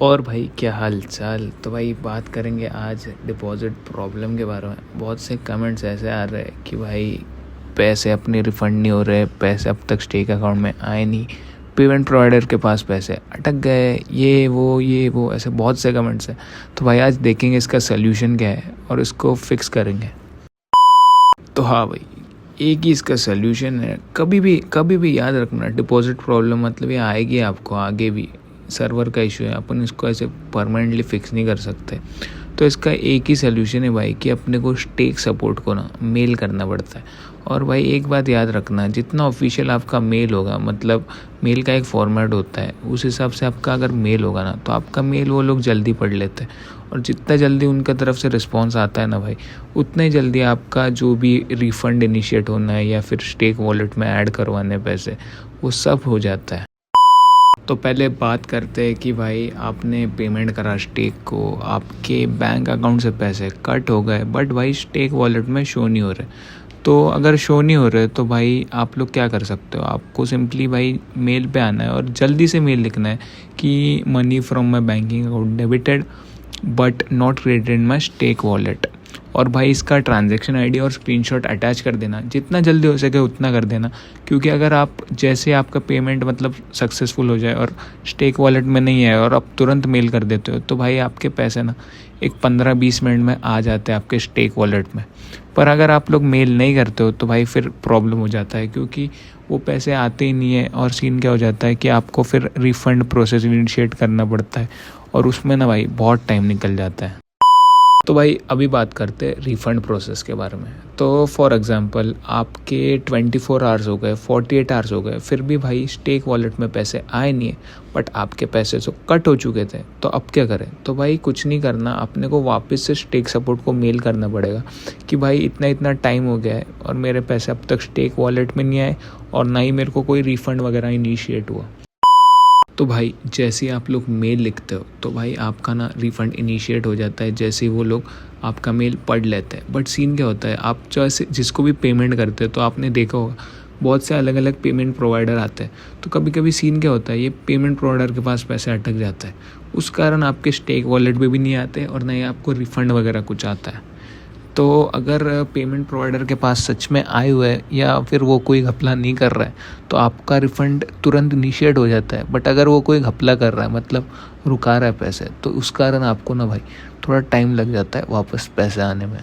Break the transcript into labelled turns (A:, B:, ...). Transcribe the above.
A: और भाई क्या हाल चाल। तो भाई बात करेंगे आज डिपॉजिट प्रॉब्लम के बारे में। बहुत से कमेंट्स ऐसे आ रहे हैं कि भाई पैसे अपने रिफ़ंड नहीं हो रहे, पैसे अब तक स्टेक अकाउंट में आए नहीं, पेमेंट प्रोवाइडर के पास पैसे अटक गए, ये वो ऐसे बहुत से कमेंट्स हैं। तो भाई आज देखेंगे इसका सल्यूशन क्या है और इसको फिक्स करेंगे। तो हाँ भाई, एक ही इसका सल्यूशन है। कभी भी याद रखना, डिपॉजिट प्रॉब्लम मतलब ये आएगी आपको आगे भी। सर्वर का इशू है, अपन इसको ऐसे परमानेंटली फिक्स नहीं कर सकते। तो इसका एक ही सल्यूशन है भाई कि अपने को स्टेक सपोर्ट को ना मेल करना पड़ता है। और भाई एक बात याद रखना, जितना ऑफिशियल आपका मेल होगा, मतलब मेल का एक फॉर्मेट होता है, उस हिसाब से आपका अगर मेल होगा ना तो आपका मेल वो लोग जल्दी पढ़ लेते हैं। और जितना जल्दी उनकी तरफ से रिस्पॉन्स आता है ना भाई, उतना ही जल्दी आपका जो भी रिफ़ंड इनिशिएट होना है या फिर स्टेक वॉलेट में ऐड करवाने पैसे, वो सब हो जाता है। तो पहले बात करते हैं कि भाई आपने पेमेंट करा स्टेक को, आपके बैंक अकाउंट से पैसे कट हो गए बट भाई स्टेक वॉलेट में शो नहीं हो रहे। तो अगर शो नहीं हो रहे तो भाई आप लोग क्या कर सकते हो, आपको सिंपली भाई मेल पे आना है और जल्दी से मेल लिखना है कि money from my banking account debited but not credited in my stake wallet. और भाई इसका ट्रांजैक्शन आईडी और स्क्रीनशॉट अटैच कर देना, जितना जल्दी हो सके उतना कर देना। क्योंकि अगर आप जैसे आपका पेमेंट मतलब सक्सेसफुल हो जाए और स्टेक वॉलेट में नहीं है और आप तुरंत मेल कर देते हो तो भाई आपके पैसे ना एक 15-20 मिनट में आ जाते हैं आपके स्टेक वॉलेट में। पर अगर आप लोग मेल नहीं करते हो तो भाई फिर प्रॉब्लम हो जाता है, क्योंकि वो पैसे आते ही नहीं है। और सीन क्या हो जाता है कि आपको फिर रिफ़ंड प्रोसेस इनिशिएट करना पड़ता है और उसमें ना भाई बहुत टाइम निकल जाता है। तो भाई अभी बात करते हैं रिफ़ंड प्रोसेस के बारे में। तो फॉर एग्ज़ाम्पल आपके 24 आवर्स हो गए, 48 आवर्स हो गए, फिर भी भाई स्टेक वॉलेट में पैसे आए नहीं है बट आपके पैसे तो कट हो चुके थे। तो अब क्या करें? तो भाई कुछ नहीं करना, अपने को वापस से स्टेक सपोर्ट को मेल करना पड़ेगा कि भाई इतना टाइम हो गया है और मेरे पैसे अब तक स्टेक वॉलेट में नहीं आए और ना ही मेरे को कोई रिफ़ंड वगैरह इनिशिएट हुआ। तो भाई जैसे ही आप लोग मेल लिखते हो तो भाई आपका ना रिफ़ंड इनिशिएट हो जाता है जैसे ही वो लोग आपका मेल पढ़ लेते हैं। बट सीन क्या होता है, आप जैसे जिसको भी पेमेंट करते हो तो आपने देखा होगा बहुत से अलग अलग पेमेंट प्रोवाइडर आते हैं। तो कभी कभी सीन क्या होता है, ये पेमेंट प्रोवाइडर के पास पैसे अटक जाता है, उस कारण आपके स्टेक वॉलेट में भी नहीं आते और ना ही आपको रिफ़ंड वगैरह कुछ आता है। तो अगर पेमेंट प्रोवाइडर के पास सच में आए हुए है या फिर वो कोई घपला नहीं कर रहा है तो आपका रिफ़ंड तुरंत इनिशिएट हो जाता है। बट अगर वो कोई घपला कर रहा है, मतलब रुका रहा है पैसे, तो उस कारण आपको ना भाई थोड़ा टाइम लग जाता है वापस पैसे आने में।